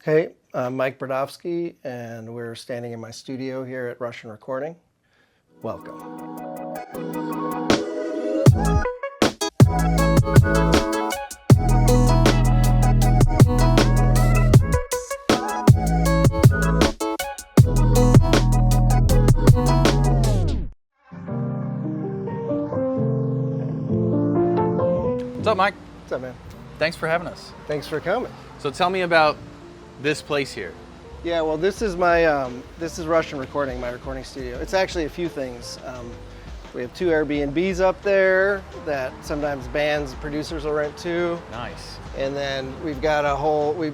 Hey, I'm Mike Brodowski, and we're standing in my studio here at Russian Recording. Welcome. What's up, Mike? What's up, man? Thanks for having us. Thanks for coming. So tell me about this place here. Yeah, well, this is my this is Russian Recording, my recording studio. It's actually a few things. We have 2 Airbnbs up there that sometimes bands, producers will rent to. Nice. And then we've got a whole, we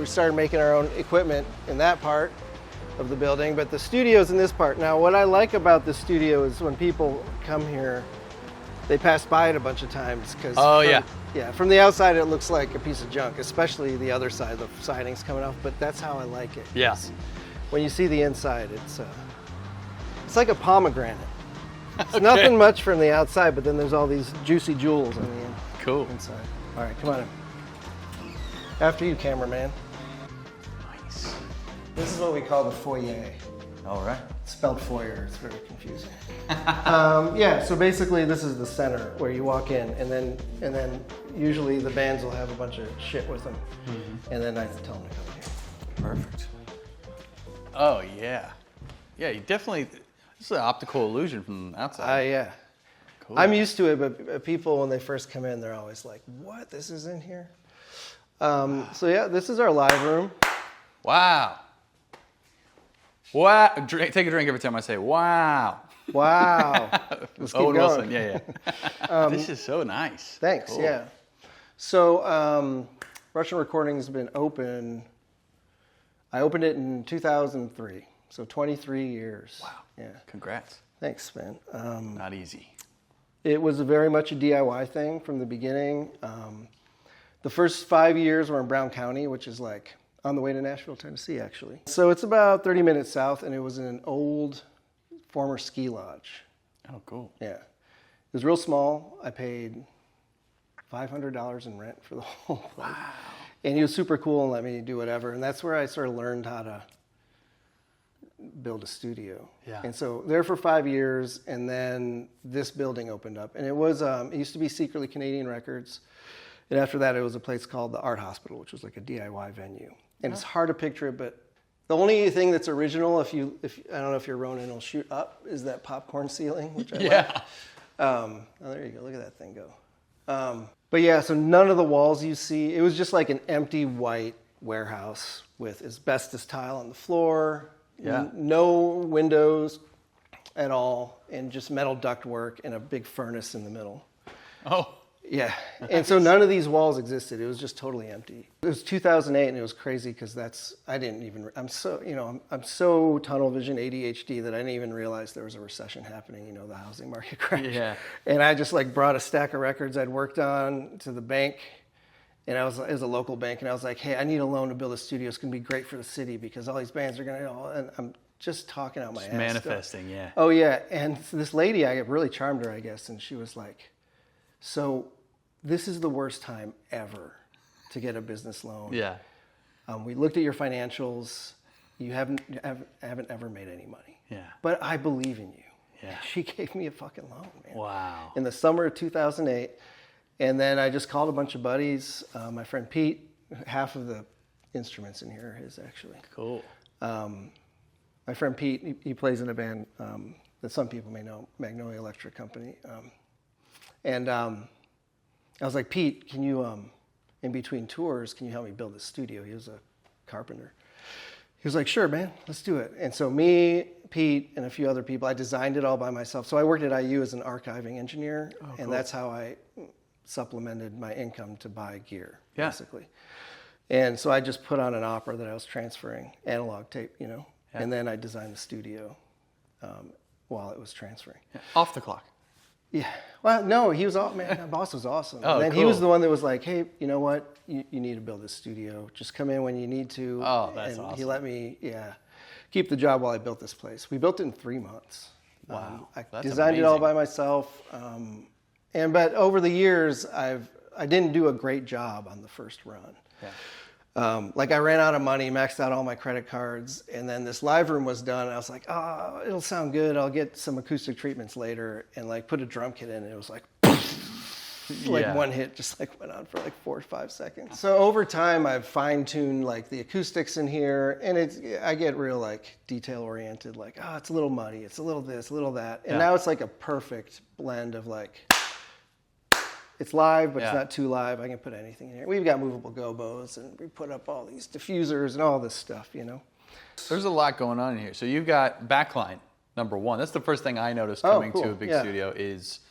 started making our own equipment in that part of the building, but the studio's in this part. Now, what I like about the studio is when people come here, they pass by it a bunch of times. Yeah, from the outside it looks like a piece of junk, especially the other side, the siding's coming off, but that's how I like it. Yes. When you see the inside, it's like a pomegranate. It's nothing much from the outside, but then there's all these juicy jewels on the inside. All right, come on in. After you, cameraman. Nice. This is what we call the foyer. All right. It's spelled foyer, it's very confusing. Yeah, so basically this is the center where you walk in, and then usually the bands will have a bunch of shit with them, and then I tell them to come here. Perfect. Oh, yeah. Yeah, you definitely, this is an optical illusion from the outside. Yeah. Cool. I'm used to it, but people, when they first come in, they're always like, what, this is in here? So yeah, this is our live room. Wow. Wow. Take a drink every time I say, wow. Wow. Let's keep Owen going. Wilson, yeah. This is so nice. Thanks, Cool. yeah. So Russian Recording has been open, I opened it in 2003, so 23 years. Wow. Yeah. Congrats. Thanks, man. Not easy. It was very much a DIY thing from the beginning. The first 5 years were in Brown County, which is like on the way to Nashville, Tennessee, actually. So it's about 30 minutes south, and it was in an old former ski lodge. Oh, cool. Yeah. It was real small. I paid $500 in rent for the whole place. Wow. And he was super cool and let me do whatever. And that's where I sort of learned how to build a studio. Yeah. And so there for 5 years, and then this building opened up. And it was, it used to be Secretly Canadian Records. And after that, it was a place called the Art Hospital, which was like a DIY venue. And it's hard to picture it, but the only thing that's original, if I don't know if your Ronin will shoot up, is that popcorn ceiling, which I like. Oh, there you go. Look at that thing go. But yeah, so none of the walls you see, it was just like an empty white warehouse with asbestos tile on the floor, no windows at all, and just metal ductwork and a big furnace in the middle. Oh. Yeah, and so none of these walls existed. It was just totally empty. It was 2008, and it was crazy because I'm so tunnel vision ADHD that I didn't even realize there was a recession happening, the housing market crash. Yeah. And I just brought a stack of records I'd worked on to the bank, and it was a local bank, and I was like, hey, I need a loan to build a studio. It's going to be great for the city because all these bands are going to, and I'm just talking out my ass. Manifesting, yeah. Oh, yeah, and this lady, I really charmed her, I guess, and she was like, so this is the worst time ever to get a business loan. Yeah. We looked at your financials. You haven't ever made any money. Yeah. But I believe in you. Yeah. And she gave me a fucking loan, man. Wow. In the summer of 2008. And then I just called a bunch of buddies. My friend Pete, half of the instruments in here are his, actually. Cool. My friend Pete, he plays in a band that some people may know, Magnolia Electric Company. I was like, Pete, can you, in between tours, can you help me build this studio? He was a carpenter. He was like, sure, man, let's do it. And so me, Pete, and a few other people, I designed it all by myself. So I worked at IU as an archiving engineer, and that's how I supplemented my income to buy gear, basically. And so I just put on an opera that I was transferring, analog tape, and then I designed the studio while it was transferring. Yeah. Off the clock. Yeah. Well, no, he was awesome, man. My boss was awesome. Oh, and then cool. he was the one that was like, hey, you know what? You need to build this studio. Just come in when you need to. Oh, that's and awesome. He let me, keep the job while I built this place. We built it in 3 months. Wow. I That's designed amazing. it all by myself. But over the years, I didn't do a great job on the first run. Yeah. Like I ran out of money, maxed out all my credit cards, and then this live room was done. And I was like, oh, it'll sound good. I'll get some acoustic treatments later, and like put a drum kit in, and it was like, like one hit just like went on for like 4 or 5 seconds. So over time, I've fine-tuned like the acoustics in here, and I get real like detail-oriented. Like, oh, it's a little muddy, it's a little this, a little that, and now it's like a perfect blend of like. It's live, but it's not too live. I can put anything in here. We've got movable gobos, and we put up all these diffusers and all this stuff, you know. There's a lot going on in here. So you've got backline, number one. That's the first thing I noticed coming to a big studio is,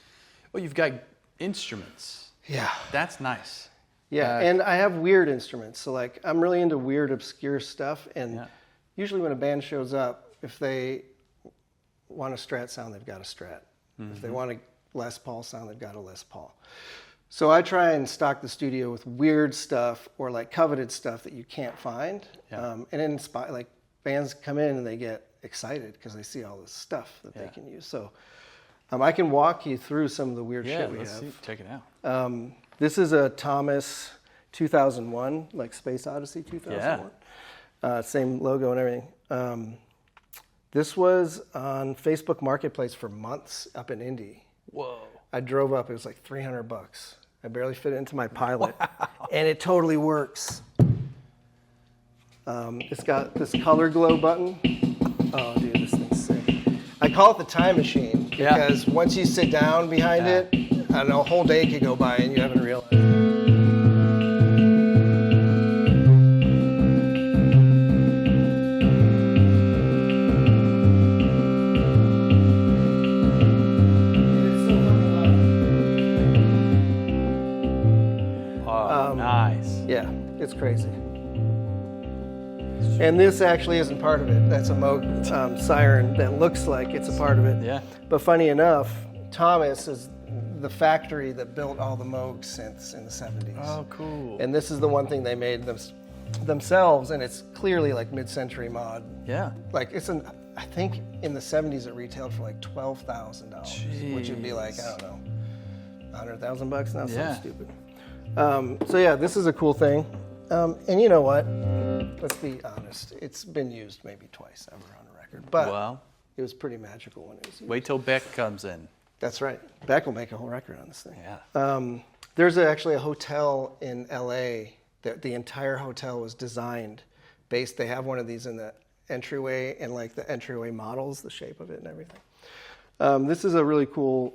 well, you've got instruments. Yeah. That's nice. Yeah, and I have weird instruments. So, like, I'm really into weird, obscure stuff. And usually when a band shows up, if they want a Strat sound, they've got a Strat. If they want a Les Paul sound, they've got a Les Paul. So I try and stock the studio with weird stuff or like coveted stuff that you can't find. And inspire, like bands come in and they get excited because they see all this stuff that they can use. So I can walk you through some of the weird shit we have. Check it out. This is a Thomas 2001, like Space Odyssey 2001. Same logo and everything. This was on Facebook Marketplace for months up in Indy. Whoa. I drove up, it was like $300. I barely fit it into my Pilot. And it totally works. It's got this color glow button. Oh, dude, this thing's sick. I call it the time machine because once you sit down behind it, I don't know, a whole day could go by and you haven't realized. Yeah, it's crazy. And this actually isn't part of it. That's a Moog siren that looks like it's a part of it. Yeah. But funny enough, Thomas is the factory that built all the Moog synths in the 70s. Oh, cool. And this is the one thing they made themselves, and it's clearly like mid-century mod. Yeah. Like I think in the 70s it retailed for like $12,000, which would be like, I don't know, $100,000 now, something stupid. So yeah, this is a cool thing. And you know what? Let's be honest. It's been used maybe twice ever on a record. But it was pretty magical when it was used. Wait till Beck comes in. That's right. Beck will make a whole record on this thing. Yeah. There's actually a hotel in LA that the entire hotel was designed based. They have one of these in the entryway and like the entryway models, the shape of it and everything. This is a really cool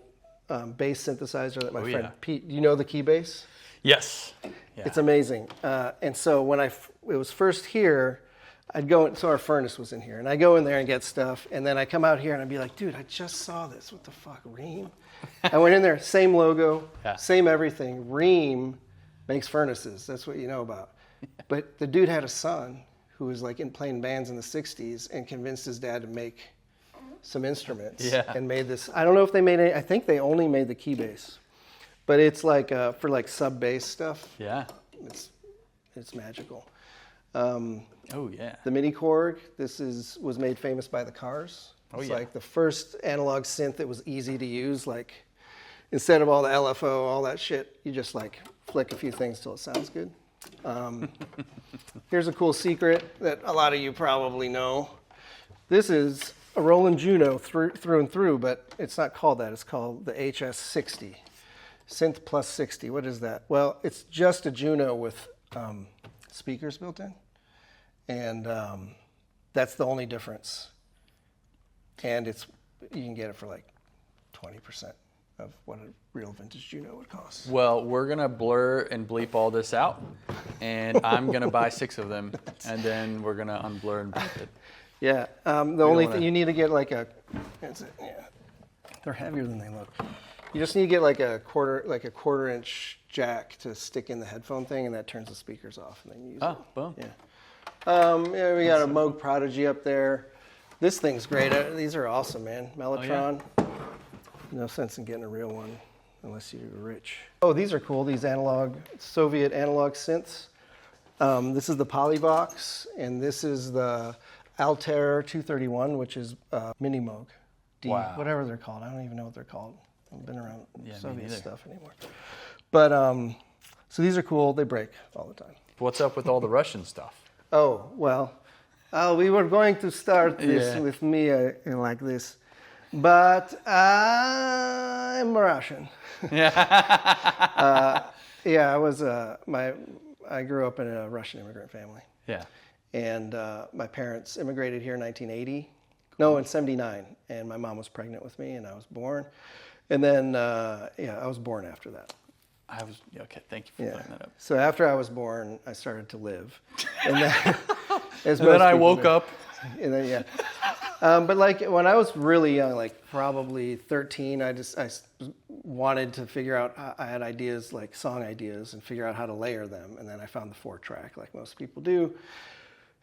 bass synthesizer that my friend Pete, you know the Keybase? Yes. Yeah. It's amazing. And so when it was first here, I'd go, so our furnace was in here, and I go in there and get stuff, and then I come out here and I'd be like, dude, I just saw this. What the fuck, Rheem? I went in there, same logo, same everything. Rheem makes furnaces. That's what you know about. But the dude had a son who was like playing bands in the 60s and convinced his dad to make some instruments and made this. I don't know if they made any, I think they only made the Keybase. But it's like for like sub bass stuff. Yeah. It's magical. Oh yeah. The Mini Korg. Was made famous by the Cars. It's like the first analog synth that was easy to use. Like instead of all the LFO, all that shit, you just like flick a few things till it sounds good. Here's a cool secret that a lot of you probably know. This is a Roland Juno through and through, but it's not called that. It's called the HS60. Synth plus 60, what is that? Well, it's just a Juno with speakers built in. And that's the only difference. And you can get it for like 20% of what a real vintage Juno would cost. Well, we're going to blur and bleep all this out. And I'm going to buy 6 of them. And then we're going to unblur and bleep it. Yeah. The only thing you need to get like they're heavier than they look. You just need to get like a quarter inch jack to stick in the headphone thing, and that turns the speakers off, and then you use it. Boom. Yeah. We got a Moog Prodigy up there. This thing's great. These are awesome, man. Mellotron. No sense in getting a real one unless you're rich. Oh, these are cool. These Soviet analog synths. This is the Polyvox, and this is the Altair 231, which is Mini Moog. Whatever they're called. I don't even know what they're called. I haven't been around Soviet stuff anymore. But, so these are cool. They break all the time. What's up with all the Russian stuff? Oh, well, we were going to start this with me like this, but I'm Russian. Yeah. Yeah, I grew up in a Russian immigrant family. Yeah. And my parents immigrated here in 1980. No, in 79. And my mom was pregnant with me, and I was born. And then, I was born after that. Okay, thank you for clearing that up. So after I was born, I started to live. And then, then I woke up. And then, but like when I was really young, like probably 13, I wanted to figure out, I had ideas, like song ideas, and figure out how to layer them. And then I found the 4-track, like most people do.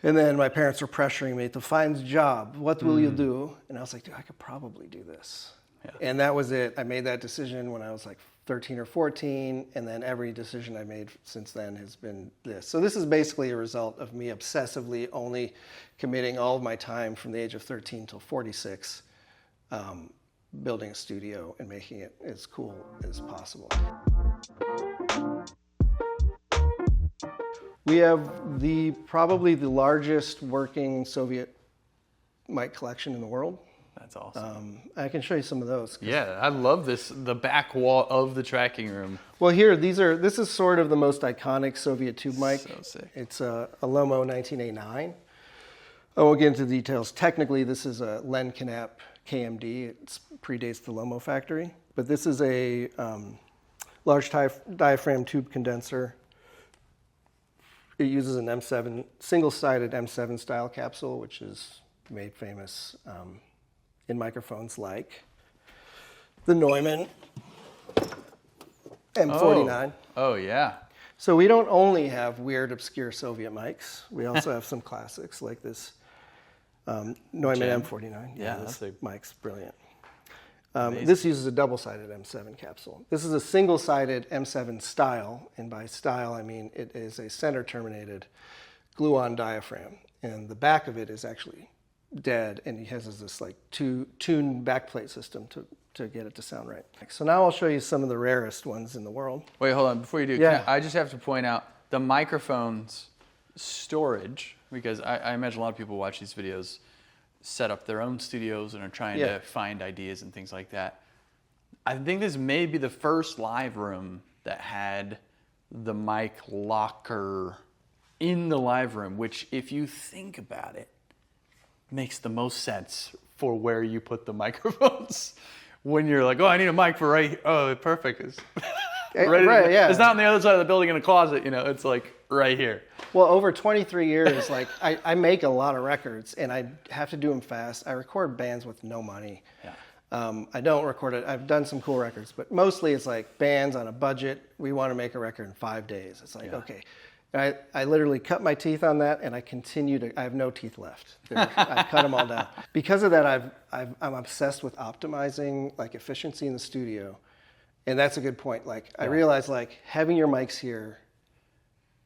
And then my parents were pressuring me to find a job. What will you do? And I was like, dude, I could probably do this. Yeah. And that was it. I made that decision when I was like 13 or 14, and then every decision I made since then has been this. So this is basically a result of me obsessively only committing all of my time from the age of 13 till 46, building a studio and making it as cool as possible. We have probably the largest working Soviet mic collection in the world. That's awesome. I can show you some of those. Yeah, I love this, the back wall of the tracking room. Well, here, this is sort of the most iconic Soviet tube mic. So sick. It's a Lomo 1989. I won't get into the details. Technically, this is a Len Knapp KMD. It predates the Lomo factory. But this is a large diaphragm tube condenser. It uses an M7, single-sided M7 style capsule, which is made famous in microphones like the Neumann M49. Oh, yeah. So we don't only have weird, obscure Soviet mics. We also have some classics like this Neumann M49. Yeah, this mic's brilliant. Amazing. This uses a double-sided M7 capsule. This is a single-sided M7 style, and by style I mean it is a center-terminated glue-on diaphragm, and the back of it is actually dead, and he has this like tune backplate system to get it to sound right. So now I'll show you some of the rarest ones in the world. Wait, hold on. Before you do, Yeah. I just have to point out the microphone's storage, because I imagine a lot of people watch these videos, set up their own studios and are trying to find ideas and things like that. I think this may be the first live room that had the mic locker in the live room, which if you think about it, makes the most sense for where you put the microphones. When you're like, oh, I need a mic for right here. Oh, perfect. It's Right, yeah. It's not on the other side of the building in a closet, it's like right here. Well, over 23 years, like I make a lot of records, and I have to do them fast. I record bands with no money. Yeah. I don't record it. I've done some cool records, but mostly it's like bands on a budget. We want to make a record in 5 days. It's like, okay. I literally cut my teeth on that, and I have no teeth left. I cut them all down. Because of that, I'm obsessed with optimizing like efficiency in the studio. And that's a good point. Like I realize like having your mics here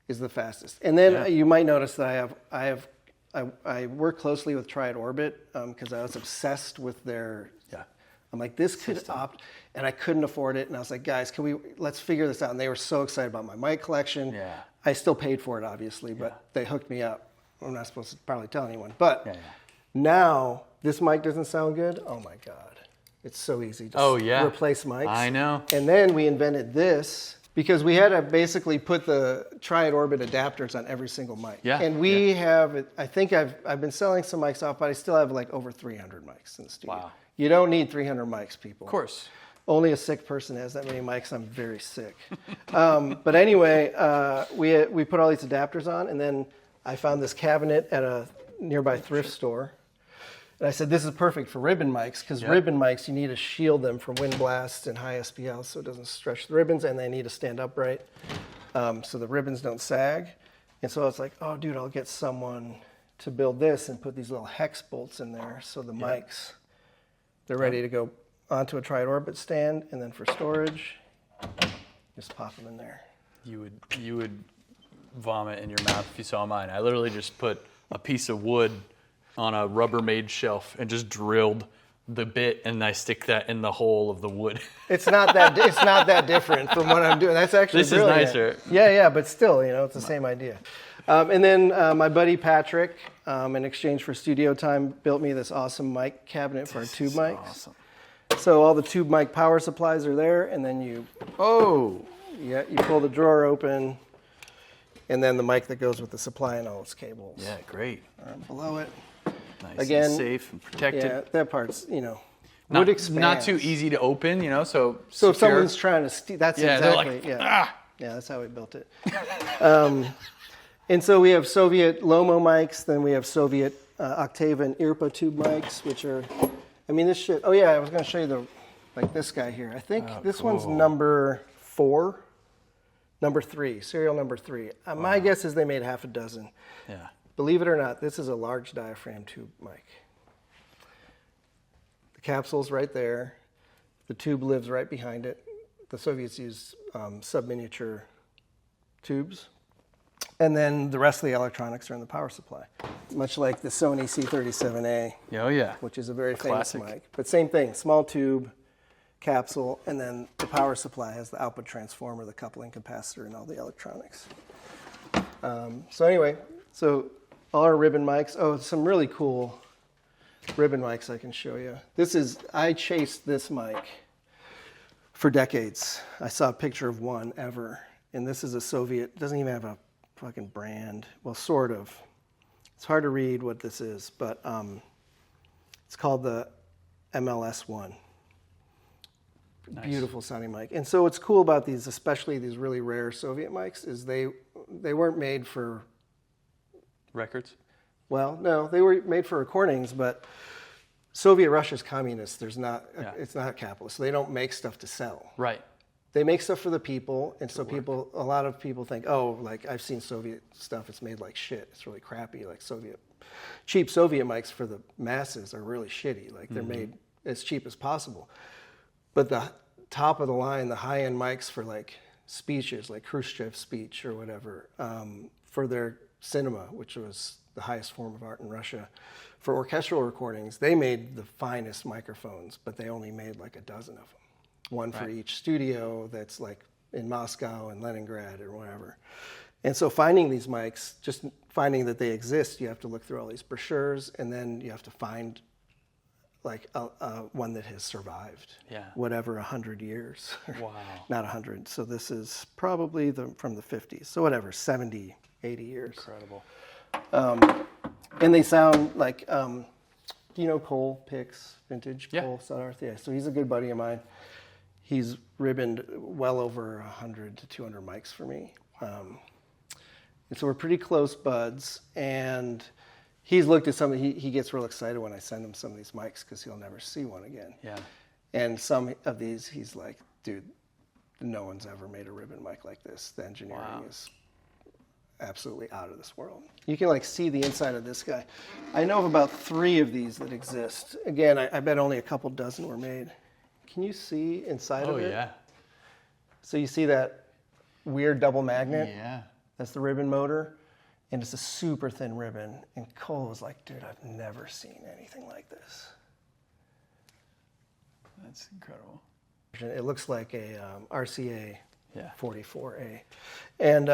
is the fastest. And then you might notice that I work closely with Triad Orbit because I was obsessed with their. I'm like, this could and I couldn't afford it. And I was like, guys, let's figure this out. And they were so excited about my mic collection. Yeah. I still paid for it, obviously, but they hooked me up. I'm not supposed to probably tell anyone. But now this mic doesn't sound good. Oh my God. It's so easy. Just replace mics. I know. And then we invented this because we had to basically put the Triad Orbit adapters on every single mic. Yeah. And we have, I think I've been selling some mics off, but I still have like over 300 mics in the studio. Wow. You don't need 300 mics, people. Of course. Only a sick person has that many mics. I'm very sick. But anyway, we put all these adapters on, and then I found this cabinet at a nearby thrift store. And I said, this is perfect for ribbon mics, because ribbon mics, you need to shield them from wind blasts and high SPL so it doesn't stretch the ribbons, and they need to stand upright so the ribbons don't sag. And so I was like, oh, dude, I'll get someone to build this and put these little hex bolts in there so the mics, they're ready to go onto a Triad Orbit stand, and then for storage, just pop them in there. You would vomit in your mouth if you saw mine. I literally just put a piece of wood on a Rubbermaid shelf and just drilled the bit and I stick that in the hole of the wood. It's not that different from what I'm doing. That's actually This is brilliant. nicer. Yeah, but still, it's the same idea. And then my buddy Patrick, in exchange for studio time, built me this awesome mic cabinet for our tube mics. Awesome. So all the tube mic power supplies are there, and then you pull the drawer open, and then the mic that goes with the supply and all its cables. Yeah, great. Below it. Nice Again, and safe and protected. Yeah, that part's, Not, wood expands. not too easy to open, so So if secure. someone's trying to that's they're exactly, like, yeah, that's how we built it. And so we have Soviet Lomo mics, then we have Soviet Octava and IRPA tube mics, which are, this shit, oh yeah, I was going to show you this guy here. I think this one's number 3, serial number 3. My guess is they made half a dozen. Yeah. Believe it or not, this is a large diaphragm tube mic. The capsule's right there. The tube lives right behind it. The Soviets used sub-miniature tubes. And then the rest of the electronics are in the power supply, much like the Sony C37A, Oh, yeah. which is a very Classic. famous mic. But same thing, small tube, capsule, and then the power supply has the output transformer, the coupling capacitor, and all the electronics. So all our ribbon mics. Oh, some really cool ribbon mics I can show you. I chased this mic for decades. I saw a picture of one ever, and this is a Soviet, doesn't even have a fucking brand. Well, sort of. It's hard to read what this is, but it's called the MLS-1. Nice. Beautiful sounding mic. And so what's cool about these, especially these really rare Soviet mics, is they weren't made for Records? Well, no, they were made for recordings, but Soviet Russia's communist. It's not capitalist. So they don't make stuff to sell. Right. They make stuff for the people, and so a lot of people think, I've seen Soviet stuff, it's made like shit. It's really crappy, like cheap Soviet mics for the masses are really shitty. Like they're made as cheap as possible. But the top of the line, the high-end mics for like speeches, like Khrushchev's speech or whatever, for their cinema, which was the highest form of art in Russia, for orchestral recordings, they made the finest microphones, but they only made like a dozen of them. One for each studio that's like in Moscow and Leningrad or whatever. And so finding these mics, just finding that they exist, you have to look through all these brochures, and then you have to find like one that has survived, whatever, 100 years. Wow. Not 100. So this is probably from the 50s. So whatever, 70, 80 years. Incredible. And they sound like, Cole Picks, vintage Cole Soudarth. Yeah, so he's a good buddy of mine. He's ribboned well over 100 to 200 mics for me. And so we're pretty close buds. And he's looked at some, he gets real excited when I send him some of these mics because he'll never see one again. Yeah. And some of these, he's like, dude, no one's ever made a ribbon mic like this. The engineering is absolutely out of this world. You can like see the inside of this guy. I know of about 3 of these that exist. Again, I bet only a couple dozen were made. Can you see inside of it? Oh, yeah. So you see that weird double magnet? Yeah. That's the ribbon motor. And it's a super thin ribbon. And Cole was like, dude, I've never seen anything like this. That's incredible. It looks like a RCA 44A. And,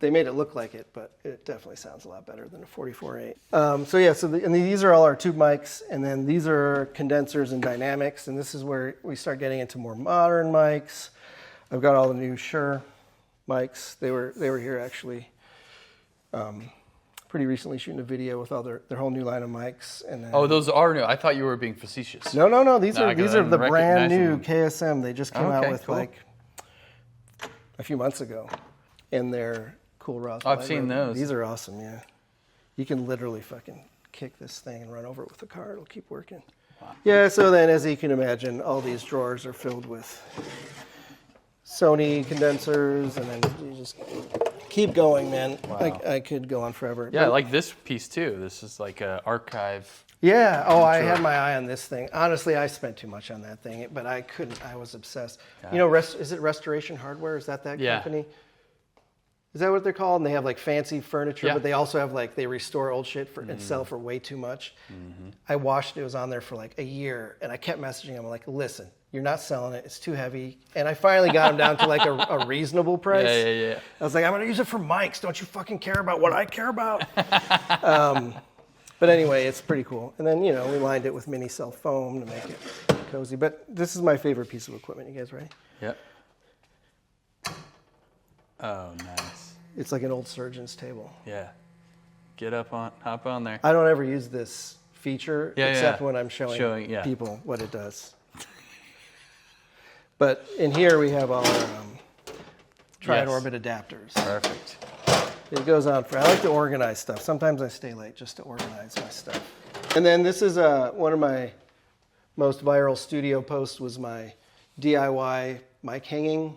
they made it look like it, but it definitely sounds a lot better than a 44.8. And these are all our tube mics, and then these are condensers and dynamics, and this is where we start getting into more modern mics. I've got all the new Shure mics. They were here actually pretty recently shooting a video with all their whole new line of mics. And then, those are new. I thought you were being facetious. No. These are the brand new KSM. They just came out with like a few months ago, and they're cool raw. I've seen those. These are awesome, yeah. You can literally fucking kick this thing and run over it with a car. It'll keep working. Wow. Yeah, so then as you can imagine, all these drawers are filled with Sony condensers, and then you just keep going, man. Wow. I could go on forever. Yeah, I like this piece too. This is like an archive. Yeah, I had my eye on this thing. Honestly, I spent too much on that thing, but I couldn't. I was obsessed. Yeah. Is it Restoration Hardware? Is that company? Is that what they're called? And they have like fancy furniture, Yeah. but they also have like, they restore old shit and sell for way too much. I watched it was on there for like a year, and I kept messaging him like, listen, you're not selling it. It's too heavy. And I finally got him down to like a reasonable price. Yeah. I was like, I'm going to use it for mics. Don't you fucking care about what I care about? But anyway, it's pretty cool. And then, we lined it with mini cell foam to make it cozy. But this is my favorite piece of equipment. You guys ready? Yep. Oh, nice. It's like an old surgeon's table. Yeah. Hop on there. I don't ever use this feature except yeah. when I'm showing yeah. people what it does. But in here we have our tri-orbit adapters. Perfect. It goes on for, I like to organize stuff. Sometimes I stay late just to organize my stuff. And then this is one of my most viral studio posts was my DIY mic hanging.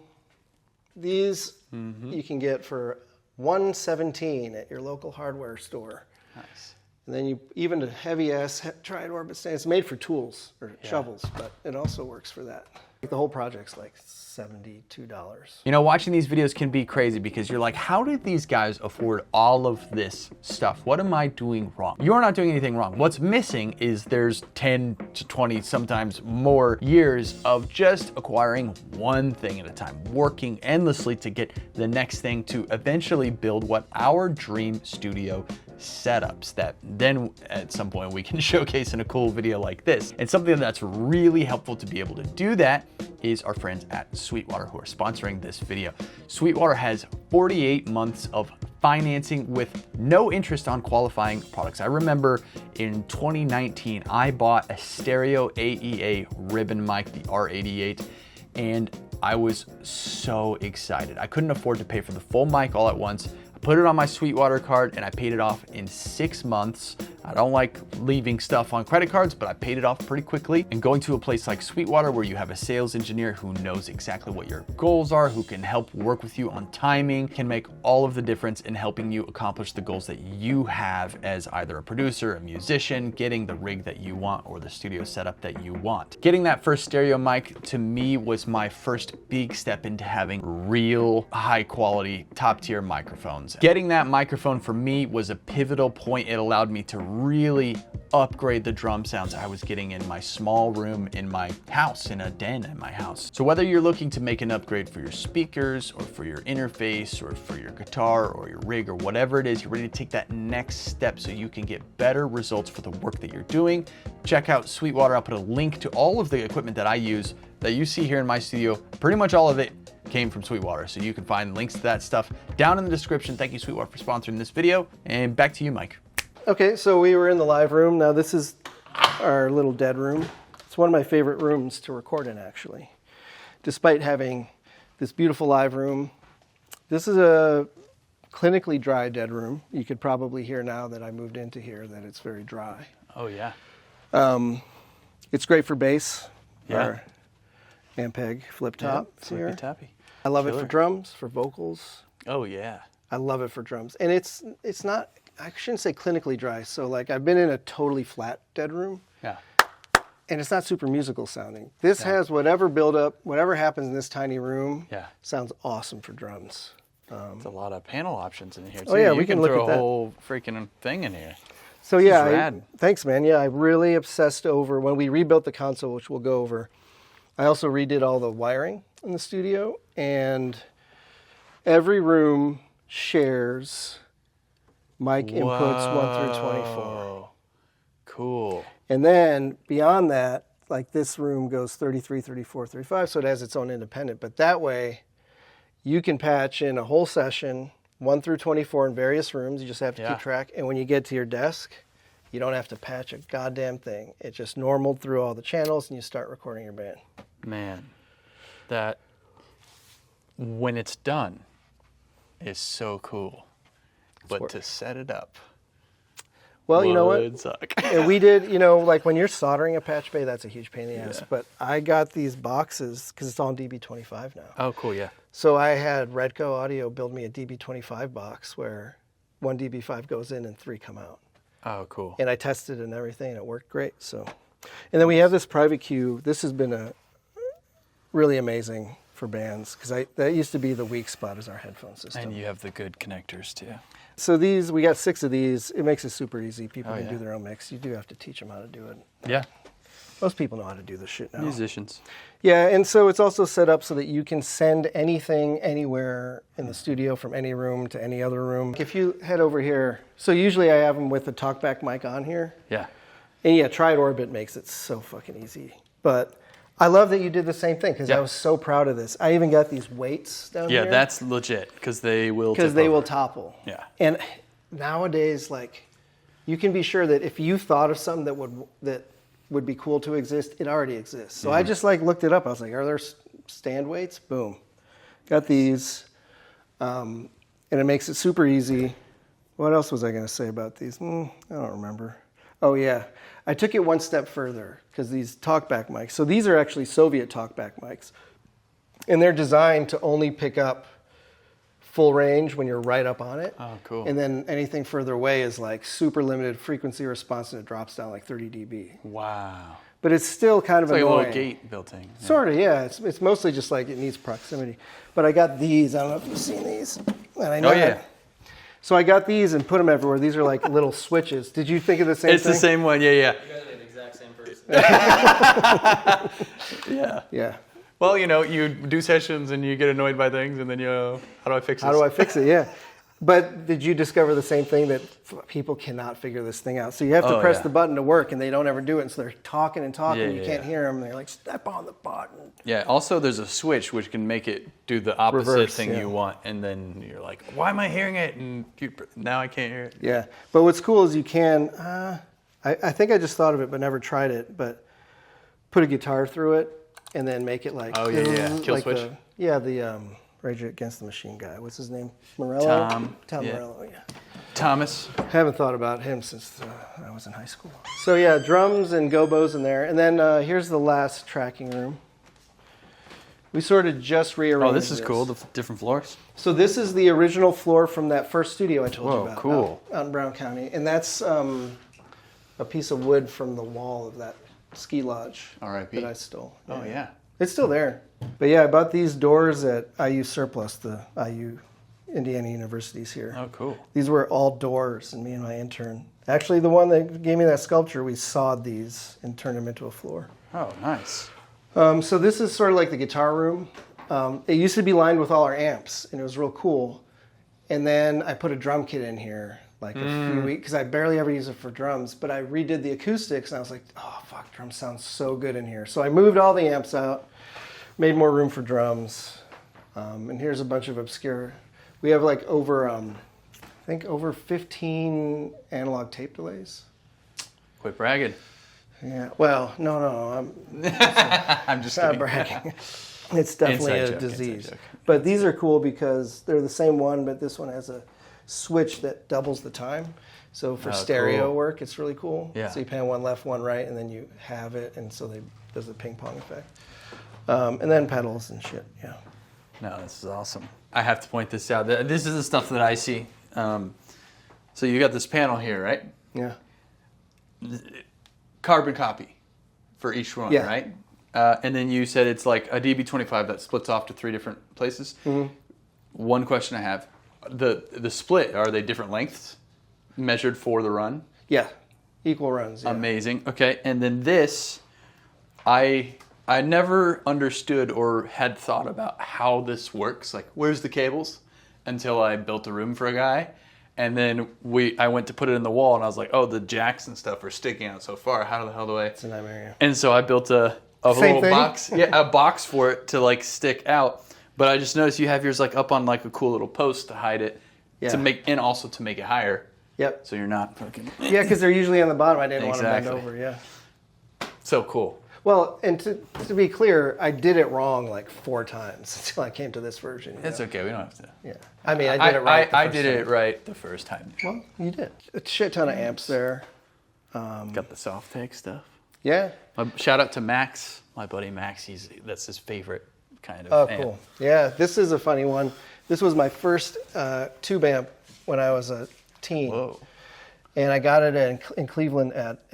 These you can get for $117 at your local hardware store. Nice. And then even a heavy ass tri-orbit stand. It's made for tools or shovels, but it also works for that. The whole project's like $72. You know, watching these videos can be crazy because you're like, how did these guys afford all of this stuff? What am I doing wrong? You're not doing anything wrong. What's missing is there's 10 to 20, sometimes more years of just acquiring one thing at a time, working endlessly to get the next thing to eventually build what our dream studio setups that then at some point we can showcase in a cool video like this. And something that's really helpful to be able to do that is our friends at Sweetwater who are sponsoring this video. Sweetwater has 48 months of financing with no interest on qualifying products. I remember in 2019, I bought a stereo AEA ribbon mic, the R88, and I was so excited. I couldn't afford to pay for the full mic all at once. Put it on my Sweetwater card and I paid it off in 6 months. I don't like leaving stuff on credit cards, but I paid it off pretty quickly. And going to a place like Sweetwater where you have a sales engineer who knows exactly what your goals are, who can help work with you on timing, can make all of the difference in helping you accomplish the goals that you have as either a producer, a musician, getting the rig that you want or the studio setup that you want. Getting that first stereo mic to me was my first big step into having real high quality, top tier microphones. Getting that microphone for me was a pivotal point. It allowed me to really upgrade the drum sounds I was getting in my small room in my house, in a den in my house. So whether you're looking to make an upgrade for your speakers or for your interface or for your guitar or your rig or whatever it is, you're ready to take that next step so you can get better results for the work that you're doing, check out Sweetwater. I'll put a link to all of the equipment that I use that you see here in my studio. Pretty much all of it came from Sweetwater, so you can find links to that stuff down in the description. Thank you, Sweetwater, for sponsoring this video, and back to you, Mike. Okay, so we were in the live room. Now this is our little dead room. It's one of my favorite rooms to record in, actually. Despite having this beautiful live room, this is a clinically dry dead room. You could probably hear now that I moved into here that it's very dry. Oh yeah. It's great for bass. Yeah. Our Ampeg flip top Flippy here. tappy. I love it Killer. for drums, for vocals. Oh yeah. I love it for drums. And it's not, I shouldn't say clinically dry. So like I've been in a totally flat dead room Yeah. and it's not super musical sounding. This has whatever buildup, whatever happens in this tiny room sounds awesome for drums. It's a lot of panel options in here too. Oh yeah, you we can look throw at that. a whole freaking thing in here. So This is yeah, rad. thanks man. Yeah, I really obsessed over, when we rebuilt the console, which we'll go over, I also redid all the wiring in the studio, and every room shares mic inputs 1 through 24. Cool. And then beyond that, like this room goes 33, 34, 35, so it has its own independent. But that way, you can patch in a whole session, 1 through 24 in various rooms. You just have to keep track. And when you get to your desk, you don't have to patch a goddamn thing. It just normaled through all the channels and you start recording your band. Man, that when it's done is so cool. But to set it up, well, you know what? would suck. And we did, like when you're soldering a patch bay, that's a huge pain in the ass. But I got these boxes because it's all in DB25 now. Oh, cool, yeah. So I had Redco Audio build me a DB25 box where 1 DB5 goes in and 3 come out. Oh, cool. And I tested and everything, and it worked great. So, and then we have this private queue. This has been really amazing for bands because that used to be the weak spot is our headphone system. And you have the good connectors too. So we got 6 of these. It makes it super easy. People can yeah. do their own mix. You do have to teach them how to do it. Yeah. Most people know how to do this shit now. Musicians. Yeah, and so it's also set up so that you can send anything anywhere in the studio from any room to any other room. If you head over here, so usually I have them with the talkback mic on here. Yeah. And yeah, Triad Orbit makes it so fucking easy. But I love that you did the same thing because I was so proud of this. I even got these weights down here. Yeah, that's legit because they will topple. Yeah. And nowadays, like, you can be sure that if you thought of something that would be cool to exist, it already exists. So I just like looked it up. I was like, are there stand weights? Boom. Got these. And it makes it super easy. What else was I going to say about these? I don't remember. Oh, yeah. I took it one step further because these talkback mics. So these are actually Soviet talkback mics. And they're designed to only pick up full range when you're right up on it. Oh, cool. And then anything further away is like super limited frequency response and it drops down like 30 dB. Wow. But it's still kind of It's like annoying. a little gate built in. Yeah. Sort of, yeah. It's mostly just like it needs proximity. But I got these. I don't know if you've seen these. And I know Oh, yeah. that. So I got these and put them everywhere. These are like little switches. Did you think of the same It's thing? the same one. Yeah, yeah. You guys are the exact same person. Yeah. Yeah. Well, you do sessions and you get annoyed by things, and then how do I fix this? How do I fix it? Yeah. But did you discover the same thing that people cannot figure this thing out? So you have to press yeah. the button to work, and they don't ever do it. And so they're talking and talking. Yeah, you yeah, can't yeah. hear them. They're like, step on the button. Yeah. Also, there's a switch which can make it do the opposite Reverse, thing yeah. you want, and then you're like, "Why am I hearing it?" And now I can't hear it. Yeah. But what's cool is you can. I think I just thought of it, but never tried it. But put a guitar through it, and then make it like. Oh, yeah, yeah. Kill like switch? The Rage Against the Machine guy. What's his name? Morello. Tom, Tom yeah. Morello. Yeah. Thomas. Haven't thought about him since I was in high school. So yeah, drums and gobos in there. And then here's the last tracking room. We sort of just rearranged Oh, this is cool. The different floors. So this is the original floor from that first studio I told you Whoa, about. cool. Out in Brown County. And that's a piece of wood from the wall of that ski lodge R.I.P. that I stole. Oh, yeah. It's still there. But yeah, I bought these doors at IU Surplus, the IU Indiana University's here. Oh, cool. These were all doors, and me and my intern. Actually, the one that gave me that sculpture, we sawed these and turned them into a floor. Oh, nice. So this is sort of like the guitar room. It used to be lined with all our amps, and it was real cool. And then I put a drum kit in here like a few weeks, because I barely ever use it for drums, but I redid the acoustics, and I was like, oh, fuck, drums sound so good in here. So I moved all the amps out, made more room for drums. And here's a bunch of obscure... We have like over 15 analog tape delays. Quit bragging. Yeah. Well, no. I'm just Not kidding. bragging. It's definitely Inside a joke, disease. inside joke. But these are cool because they're the same one, but this one has a switch that doubles the time. So for Oh, stereo cool. work, it's really cool. Yeah. So you pan one left, one right, and then you have it, and so does the ping pong effect. And then pedals and shit. Yeah. No, this is awesome. I have to point this out. This is the stuff that I see. So you got this panel here, right? Yeah. Carbon copy for each one, Yeah. right? And then you said it's like a DB25 that splits off to 3 different places. Mm-hmm. One question I have: the split, are they different lengths measured for the run? Yeah. Equal runs. Yeah. Amazing. Okay, and then this, I never understood or had thought about how this works. Like, where's the cables? Until I built a room for a guy, and then I went to put it in the wall, and I was like, oh, the jacks and stuff are sticking out so far. How the hell do I? It's a nightmare. And so I built a Same little thing? box, a box for it to like stick out. But I just noticed you have yours like up on like a cool little post to hide it, Yeah. and also to make it higher. Yep. So you're not fucking. Yeah, because they're usually on the bottom. I didn't want to Exactly. bend over. Yeah. So cool. Well, and to be clear, I did it wrong like 4 times until I came to this version. It's okay. We don't have to. Yeah. I mean, I did it right. I did it right the first time. Well, you did. A shit ton of amps there. Got the soft take stuff. Yeah. Shout out to Max, my buddy Max. That's his favorite kind of Oh, amp. cool. Yeah, this is a funny one. This was my first tube amp when I was a teen. Whoa. And I got it in Cleveland at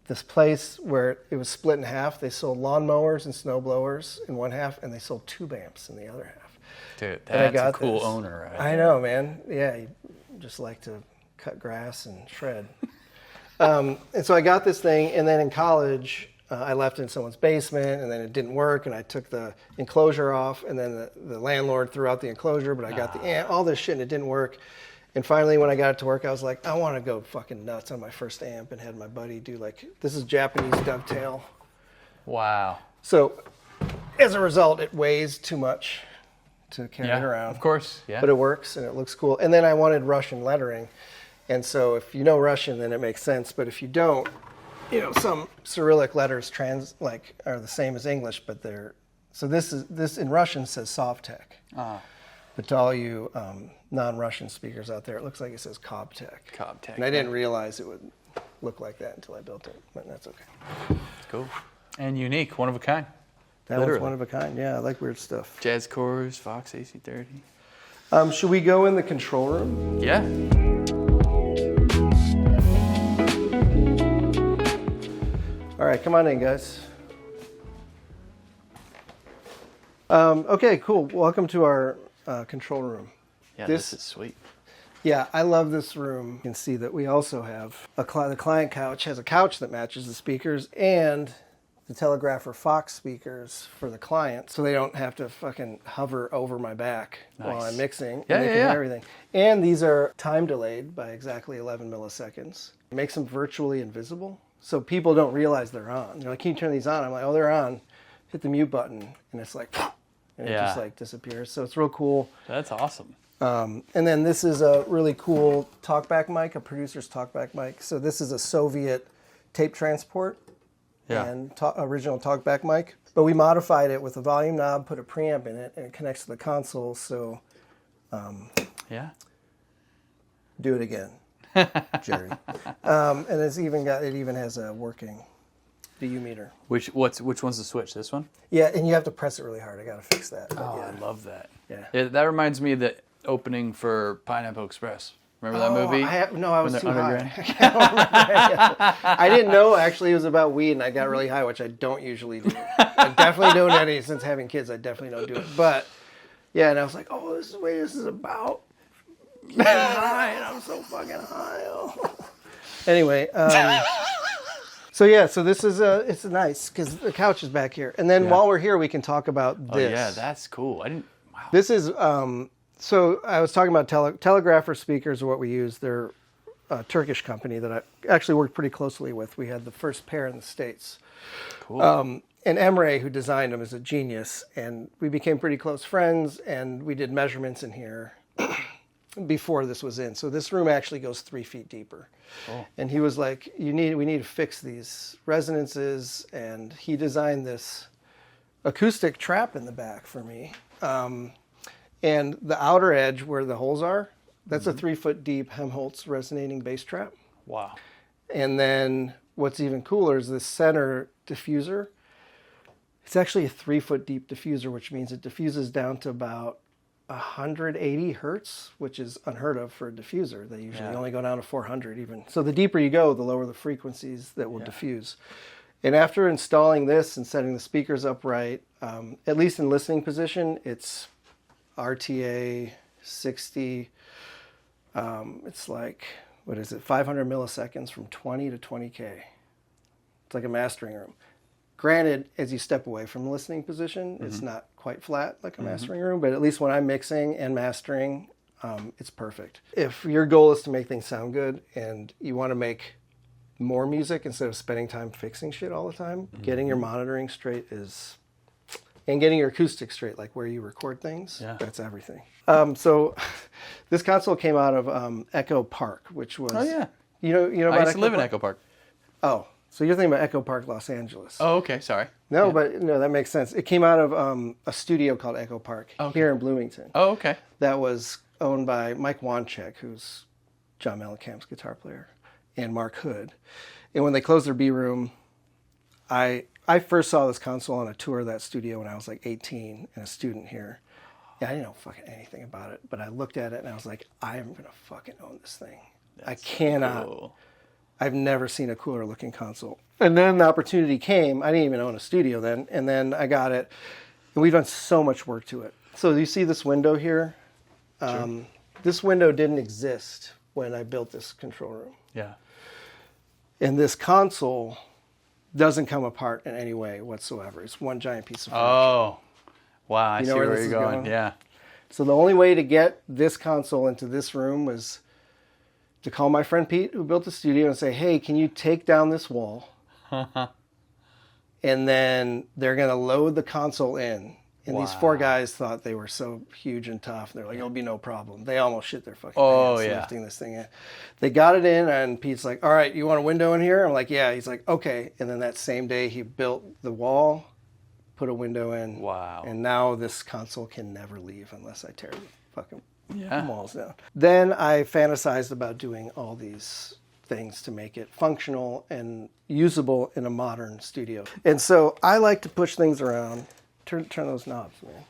this place where it was split in half. They sold lawnmowers and snow blowers in one half, and they sold tube amps in the other half. Dude, And I that's a got cool this. owner. Right I there. know, man. Yeah, you just like to cut grass and shred. And so I got this thing, and then in college, I left it in someone's basement, and then it didn't work, and I took the enclosure off, and then the landlord threw out the enclosure, but I got the amp, all this shit, and it didn't work. And finally, when I got it to work, I was like, I want to go fucking nuts on my first amp, and had my buddy do like, this is Japanese dovetail. Wow. So as a result, it weighs too much to carry it around. Of course. Yeah. But it works, and it looks cool. And then I wanted Russian lettering. And so if you know Russian, then it makes sense. But if you don't, you know, some Cyrillic letters are the same as English, but they're, so this in Russian says Sovtek. But to all you non-Russian speakers out there, it looks like it says Cobtek. Cobtek. And I didn't realize it would look like that until I built it, but that's okay. Cool. And unique, one of a kind. That Literally. one's one of a kind. Yeah, I like weird stuff. Jazz Chorus, Fox AC30. Should we go in the control room? Yeah. All right, come on in, guys. Okay, cool. Welcome to our control room. Yeah, this is sweet. Yeah, I love this room. You can see that we also have the client couch has a couch that matches the speakers and the Telegrapher Fox speakers for the client, so they don't have to fucking hover over my back while I'm mixing. Yeah, and they can yeah. hear everything. And these are time delayed by exactly 11 milliseconds. It makes them virtually invisible, so people don't realize they're on. They're like, "Can you turn these on?" I'm like, "Oh, they're on." Hit the mute button, and it's like, and it just like disappears. So it's real cool. That's awesome. And then this is a really cool talkback mic, a producer's talkback mic. So this is a Soviet tape transport and original talkback mic. But we modified it with a volume knob, put a preamp in it, and it connects to the console. So Yeah. do it again, Jerry. And it even has a working DU meter. Which one's the switch? This one? Yeah, and you have to press it really hard. I got to fix that. But Oh, yeah. I love that. Yeah. That reminds me of the opening for Pineapple Express. Remember that movie? I was When too they're high. underground? I can't remember. I didn't know actually it was about weed, and I got really high, which I don't usually do. I definitely don't any since having kids. I definitely don't do it. But yeah, and I was like, oh, this is what this is about. Getting high, and I'm so fucking high. Oh. Anyway, so this is it's nice because the couch is back here, and then while we're here, we can talk about this. Oh, yeah, that's cool. I didn't. Wow. This is, so I was talking about Telegrapher speakers are what we use. They're a Turkish company that I actually worked pretty closely with. We had the first pair in the States. Cool. And Emre, who designed them, is a genius. And we became pretty close friends, and we did measurements in here before this was in. So this room actually goes 3 feet deeper. Cool. And he was like, we need to fix these resonances. And he designed this acoustic trap in the back for me. And the outer edge where the holes are, that's a 3 foot deep Helmholtz resonating bass trap. Wow. And then what's even cooler is this center diffuser. It's actually a 3 foot deep diffuser, which means it diffuses down to about 180 hertz, which is unheard of for a diffuser. They usually only go down to 400 even. So the deeper you go, the lower the frequencies that will diffuse. And after installing this and setting the speakers up right, at least in listening position, it's RTA 60. It's like, 500 milliseconds from 20 to 20K. It's like a mastering room. Granted, as you step away from the listening position, it's not quite flat like a mastering room, but at least when I'm mixing and mastering, it's perfect. If your goal is to make things sound good and you want to make more music instead of spending time fixing shit all the time, getting your monitoring straight and getting your acoustics straight, like where you record things, that's everything. So this console came out of Echo Park, which was... Oh, yeah. You know I about used to live in Echo Park. Oh, so you're thinking about Echo Park, Los Angeles. Oh, okay. Sorry. No, but no, that makes sense. It came out of a studio called Echo Park here in Bloomington. Oh, okay. That was owned by Mike Wanchek, who's John Mellencamp's guitar player, and Mark Hood. And when they closed their B room, I first saw this console on a tour of that studio when I was like 18 and a student here. Yeah, I didn't know fucking anything about it, but I looked at it and I was like, I am gonna fucking own this thing. I cannot. Cool. I've never seen a cooler looking console. And then the opportunity came. I didn't even own a studio then. And then I got it. And we've done so much work to it. So you see this window here? This window didn't exist when I built this control room. Yeah. And this console doesn't come apart in any way whatsoever. It's one giant piece of furniture. Oh, wow. I You see know where where this you're is going. going? Yeah. So the only way to get this console into this room was to call my friend Pete, who built the studio, and say, hey, can you take down this wall? And then they're going to load the console in. And these 4 guys thought they were so huge and tough. They're like, it'll be no problem. They almost shit their fucking pants lifting this thing in. They got it in, and Pete's like, all right, you want a window in here? I'm like, yeah. He's like, okay. And then that same day, he built the wall, put a window in. Wow. And now this console can never leave unless I tear the fucking walls down. Then I fantasized about doing all these things to make it functional and usable in a modern studio. And so I like to push things around. Turn those knobs, man.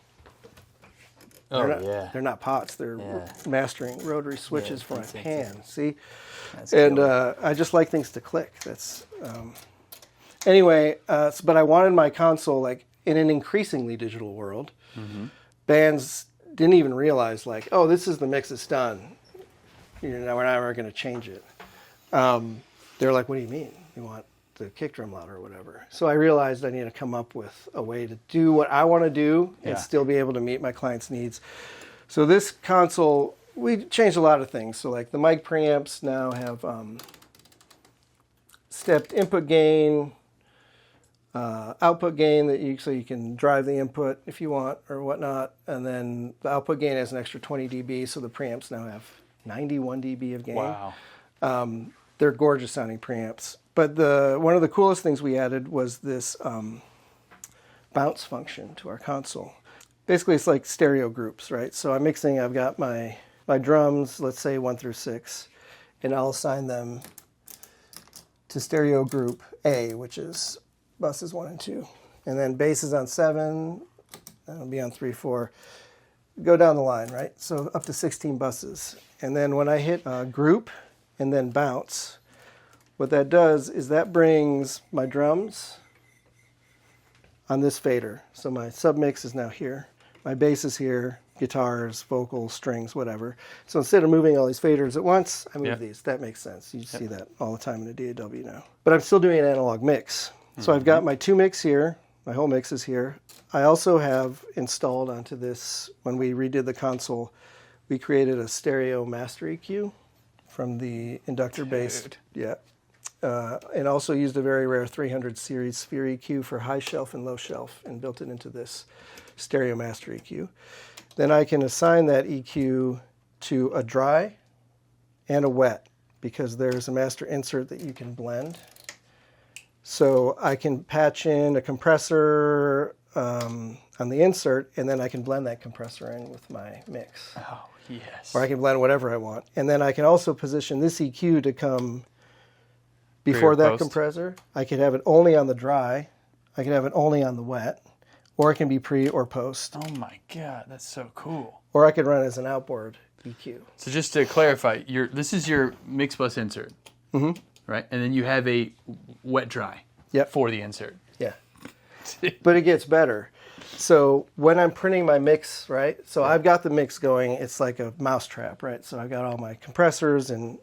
They're not pots. They're mastering rotary switches for my pan. See? And I just like things to click. That's anyway. But I wanted my console like in an increasingly digital world. Bands didn't even realize like, oh, this is the mix that's done. You know, we're not ever going to change it. They're like, what do you mean? You want the kick drum louder or whatever. So I realized I need to come up with a way to do what I want to do and still be able to meet my clients' needs. So this console, we changed a lot of things. So like the mic preamps now have stepped input gain, output gain so you can drive the input if you want or whatnot. And then the output gain has an extra 20 dB. So the preamps now have 91 dB of gain. Wow. They're gorgeous sounding preamps. But one of the coolest things we added was this bounce function to our console. Basically, it's like stereo groups, right? So I'm mixing, I've got my drums, let's say 1 through 6, and I'll assign them to stereo group A, which is buses 1 and 2. And then bass is on 7, that'll be on 3, 4. Go down the line, right? So up to 16 buses. And then when I hit group and then bounce, what that does is that brings my drums on this fader. So my submix is now here. My bass is here, guitars, vocals, strings, whatever. So instead of moving all these faders at once, I move these. That makes sense. You see that all the time in a DAW now. But I'm still doing an analog mix. So I've got my 2 mix here. My whole mix is here. I also have installed onto this, when we redid the console, we created a stereo master EQ from the inductor-based. Yeah. And also used a very rare 300 series sphere EQ for high shelf and low shelf and built it into this stereo master EQ. Then I can assign that EQ to a dry and a wet because there's a master insert that you can blend. So I can patch in a compressor on the insert and then I can blend that compressor in with my mix. Oh, yes. Or I can blend whatever I want. And then I can also position this EQ to come before that compressor. I could have it only on the dry. I could have it only on the wet. Or it can be pre or post. Oh my God, that's so cool. Or I could run it as an outboard EQ. So just to clarify, this is your mix bus insert, right? And then you have a wet dry for the insert. Yeah. But it gets better. So when I'm printing my mix, right? So I've got the mix going. It's like a mousetrap, right? So I've got all my compressors and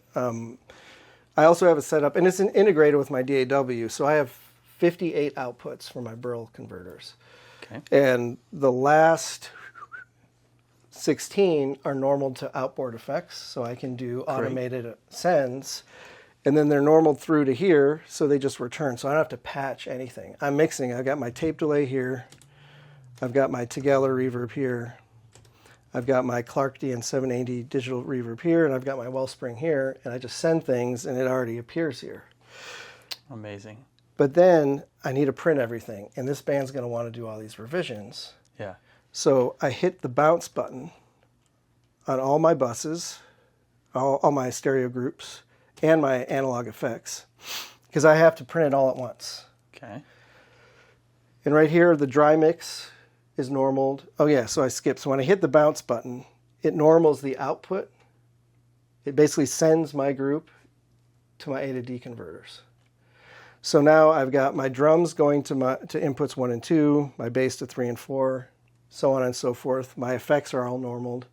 I also have it set up, and it's integrated with my DAW. So I have 58 outputs for my Burl converters. Okay. And the last 16 are normal to outboard effects. So I can do automated sends. And then they're normal through to here, so they just return. So I don't have to patch anything. I'm mixing. I've got my tape delay here. I've got my Tegeller reverb here. I've got my Clark DN780 digital reverb here, and I've got my Wellspring here, and I just send things, and it already appears here. Amazing. But then I need to print everything, and this band's going to want to do all these revisions. Yeah. So I hit the bounce button on all my buses, all my stereo groups, and my analog effects, because I have to print it all at once. Okay. And right here, the dry mix is normaled. Oh yeah, so I skipped. So when I hit the bounce button, it normals the output it basically sends my group to my A to D converters. So now I've got my drums going to inputs 1 and 2, my bass to 3 and 4, so on and so forth. My effects are all normaled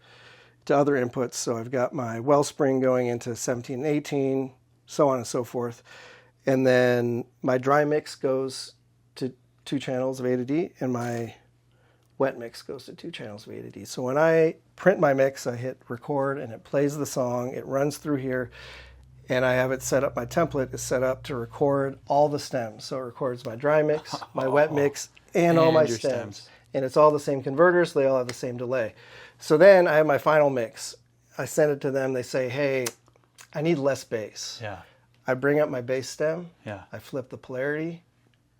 to other inputs. So I've got my wellspring going into 17 and 18, so on and so forth. And then my dry mix goes to 2 channels of A to D, and my wet mix goes to 2 channels of A to D. So when I print my mix, I hit record and it plays the song. It runs through here, and I have it set up. My template is set up to record all the stems. So it records my dry mix, my wet mix, and all my your stems. And it's all the same converters. So they all have the same delay. So then I have my final mix. I send it to them. They say, hey, I need less bass. Yeah. I bring up my bass stem. Yeah. I flip the polarity.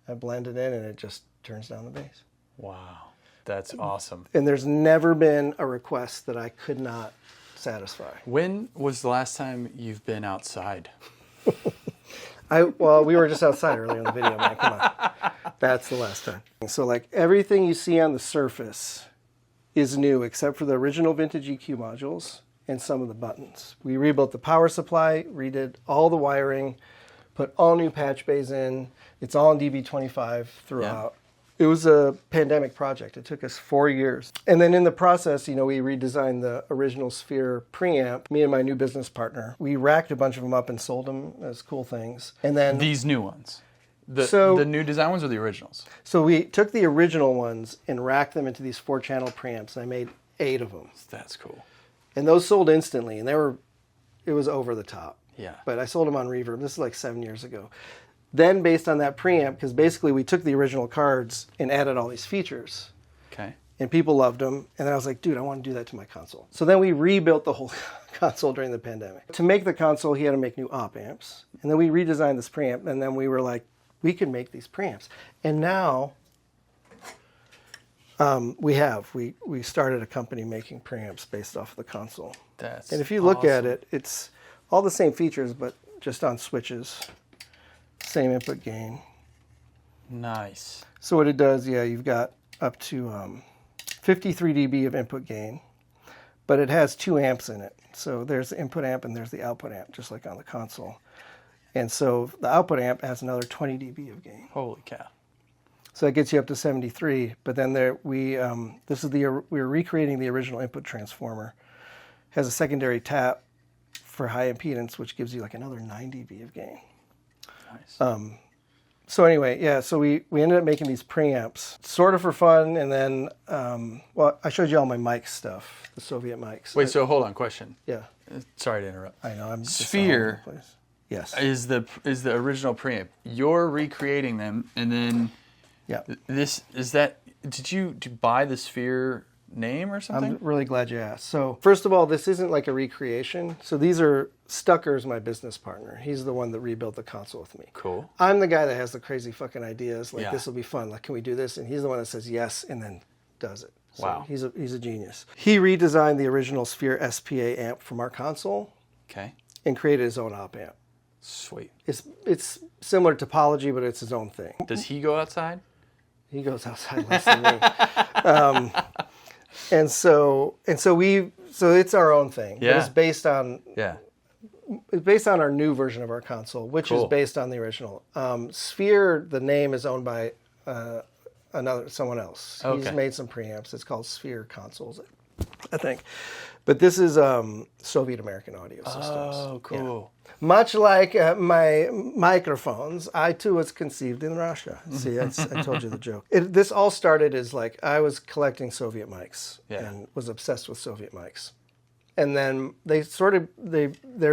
I blend it in, and it just turns down the bass. Wow. That's awesome. And there's never been a request that I could not satisfy. When was the last time you've been outside? Well, we were just outside earlier in the video, man. Come on. That's the last time. So like everything you see on the surface is new except for the original vintage EQ modules and some of the buttons. We rebuilt the power supply, redid all the wiring, put all new patch bays in. It's all in DB25 throughout. It was a pandemic project. It took us 4 years. And then in the process, we redesigned the original Sphere preamp. Me and my new business partner, we racked a bunch of them up and sold them as cool things. And then These new ones. The new design ones or the originals? So we took the original ones and racked them into these 4-channel preamps. And I made 8 of them. That's cool. And those sold instantly. And it was over the top. Yeah. But I sold them on Reverb. This is like 7 years ago. Then based on that preamp, because basically we took the original cards and added all these features. Okay. And people loved them. And then I was like, dude, I want to do that to my console. So then we rebuilt the whole console during the pandemic. To make the console, he had to make new op amps. And then we redesigned this preamp. And then we were like, we can make these preamps. And now we started a company making preamps based off of the console. And if you look at it, it's all the same features, but just on switches. Same input gain. Nice. So what it does, you've got up to 53 dB of input gain, but it has 2 amps in it. So there's the input amp and there's the output amp, just like on the console. And so the output amp has another 20 dB of gain. Holy cow. So that gets you up to 73. But then we're recreating the original input transformer. Has a secondary tap for high impedance, which gives you like another 9 dB of gain. Nice. So anyway, so we ended up making these preamps, sort of for fun, and then, I showed you all my mic stuff, the Soviet mics. Wait, so hold on, question. Yeah. Sorry to interrupt. I know, I'm just Sphere all over the place. Yes. is the original preamp. You're recreating them, and then Yeah. did you buy the Sphere name or something? I'm really glad you asked. So first of all, this isn't like a recreation. So these are, Stucker's my business partner. He's the one that rebuilt the console with me. Cool. I'm the guy that has the crazy fucking ideas, like Yeah. this will be fun, like can we do this? And he's the one that says yes and then does it. So Wow. He's a genius. He redesigned the original Sphere SPA amp from our console Okay. and created his own op amp. Sweet. It's similar topology, but it's his own thing. Does he go outside? He goes outside less than me. And so it's our own thing. But Yeah. it's based on our new version of our console, which is Cool. based on the original. Sphere, the name is owned by someone else. He's Okay. made some preamps. It's called Sphere Consoles, I think. But this is Soviet American audio systems. Oh, cool. Much like my microphones, I too was conceived in Russia. See, I told you the joke. This all started as like I was collecting Soviet mics and was obsessed with Soviet mics. And then there's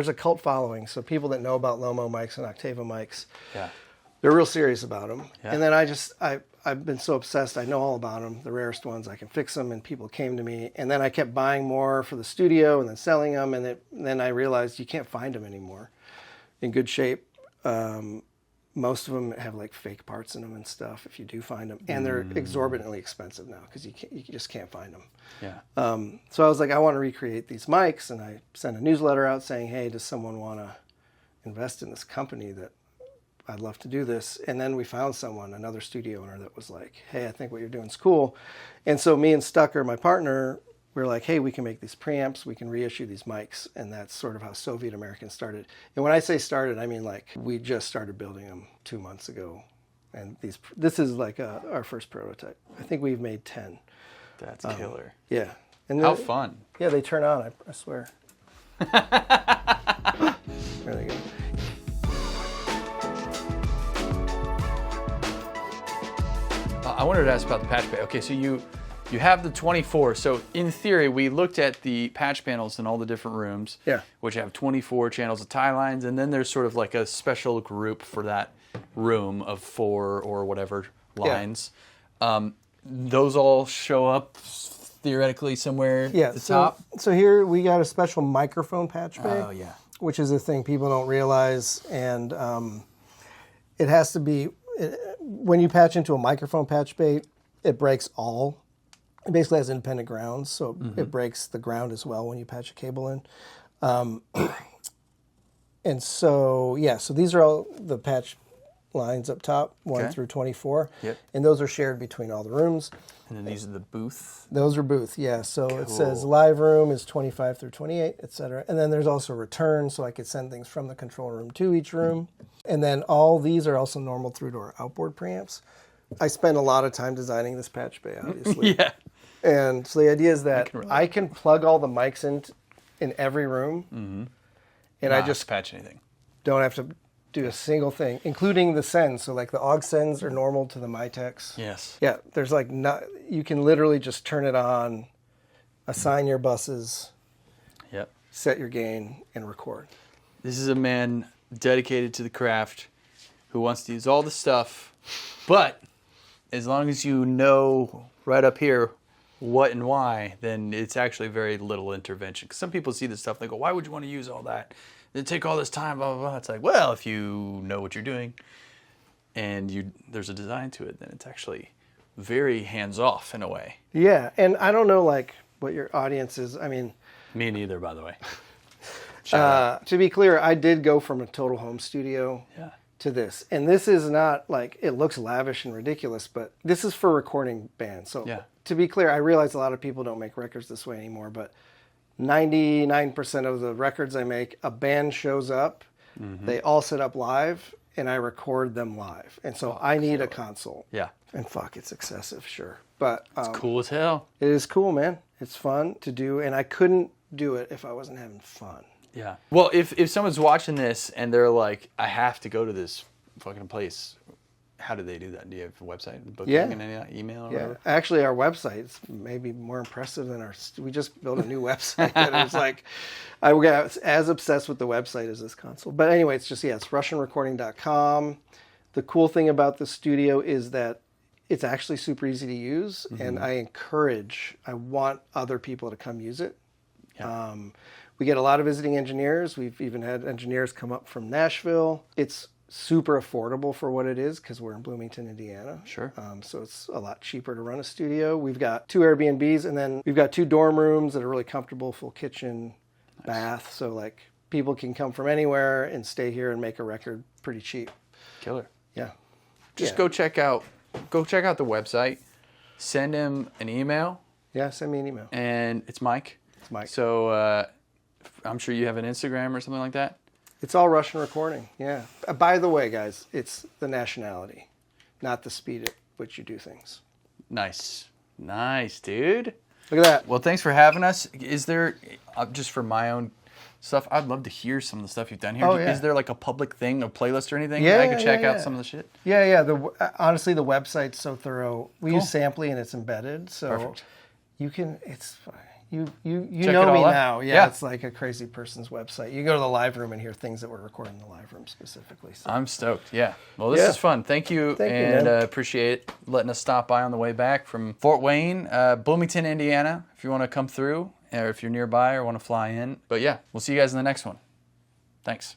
a cult following. So people that know about Lomo mics and Octavo mics, they're real serious about them. Yeah. And then I've been so obsessed. I know all about them, the rarest ones. I can fix them, and people came to me. And then I kept buying more for the studio and then selling them. And then I realized you can't find them anymore in good shape. Most of them have like fake parts in them and stuff if you do find them. And they're exorbitantly expensive now because you just can't find them. Yeah. So I was like, I want to recreate these mics. And I sent a newsletter out saying, hey, does someone want to invest in this company that I'd love to do this. And then we found another studio owner that was like, hey, I think what you're doing is cool. And so me and Stucker, my partner, we're like, hey, we can make these preamps, we can reissue these mics, and that's sort of how Soviet American started. And when I say started, I mean like we just started building them 2 months ago, and this is like our first prototype. I think we've made 10. That's killer. Yeah. And How fun. Yeah, they turn on, I swear. There they go. I wanted to ask about the patch bay. Okay, so you have the 24. So in theory, we looked at the patch panels in all the different rooms, Yeah. which have 24 channels of tie lines, and then there's sort of like a special group for that room of 4 or whatever lines. Those all show up theoretically somewhere Yeah, at the top. So here we got a special microphone patch bay. Oh yeah. Which is a thing people don't realize, and it has to be, when you patch into a microphone patch bay, it breaks all. It basically has independent grounds, so it breaks the ground as well when you patch a cable in. And so, yeah, so these are all the patch lines up top, 1 through 24. Yep. And those are shared between all the rooms. And then these are the booth. Those are booth, yeah. So it says live room is 25 through 28, et cetera. And then there's also return, so I could send things from the control room to each room. And then all these are also normal through to our outboard preamps. I spent a lot of time designing this patch bay, obviously. Yeah. And so the idea is that I can plug all the mics in every room, and I just patch anything. don't have to do a single thing, including the sends. So like the aux sends are normal to the Mitex. Yes. Yeah, there's like you can literally just turn it on, assign your buses, Yep. set your gain, and record. This is a man dedicated to the craft who wants to use all the stuff, but as long as you know right up here what and why, then it's actually very little intervention. Because some people see this stuff, they go, why would you want to use all that? It'd take all this time, blah, blah, blah. It's like, well, if you know what you're doing and there's a design to it, then it's actually very hands-off in a way. Yeah, and I don't know like what your audience is. I mean, Me neither, by the way. to be clear, I did go from a total home studio Yeah. to this. And this is not like, it looks lavish and ridiculous, but this is for recording bands. So Yeah. to be clear, I realize a lot of people don't make records this way anymore, but 99% of the records I make, a band shows up, they all set up live, and I record them live. And so I need a console. Yeah. And fuck, it's excessive, sure. But Cool as hell. it is cool, man. It's fun to do, and I couldn't do it if I wasn't having fun. Yeah. Well, if someone's watching this and they're like, I have to go to this fucking place, how do they do that? Do you have a website, booking, Yeah. and any email or Yeah, whatever? actually, our website's maybe more impressive than we just built a new website. And it's like, I got as obsessed with the website as this console. But anyway, it's RussianRecording.com. The cool thing about the studio is that it's actually super easy to use, and I want other people to come use it. Yeah. We get a lot of visiting engineers. We've even had engineers come up from Nashville. It's super affordable for what it is because we're in Bloomington, Indiana. Sure. So it's a lot cheaper to run a studio. We've got 2 Airbnbs, and then we've got 2 dorm rooms that are really comfortable, full kitchen, bath. So like people can come from anywhere and stay here and make a record pretty cheap. Killer. Yeah. Just Yeah. go check out the website. Send him an email, Yeah, send me an email. and it's Mike. It's Mike. So I'm sure you have an Instagram or something like that. It's all Russian recording. Yeah. By the way, guys, it's the nationality, not the speed at which you do things. Nice, dude. Look at that. Well, thanks for having us. Is there, just for my own stuff, I'd love to hear some of the stuff you've done here. Oh, yeah. Is there like a public thing, a playlist or anything Yeah, that I could check yeah, out yeah. some of the shit? Yeah. Honestly, the website's so thorough. We Cool. use sampling and it's embedded, so Perfect. you can. It's fine. You Check know it me all out. now. Yeah, Yeah. it's like a crazy person's website. You go to the live room and hear things that we're recording in the live room specifically. So. I'm stoked. Yeah. Well, this Yeah. is fun. Thank you. Thank you, and man. appreciate letting us stop by on the way back from Fort Wayne, Bloomington, Indiana, if you want to come through or if you're nearby or want to fly in. But yeah, we'll see you guys in the next one. Thanks.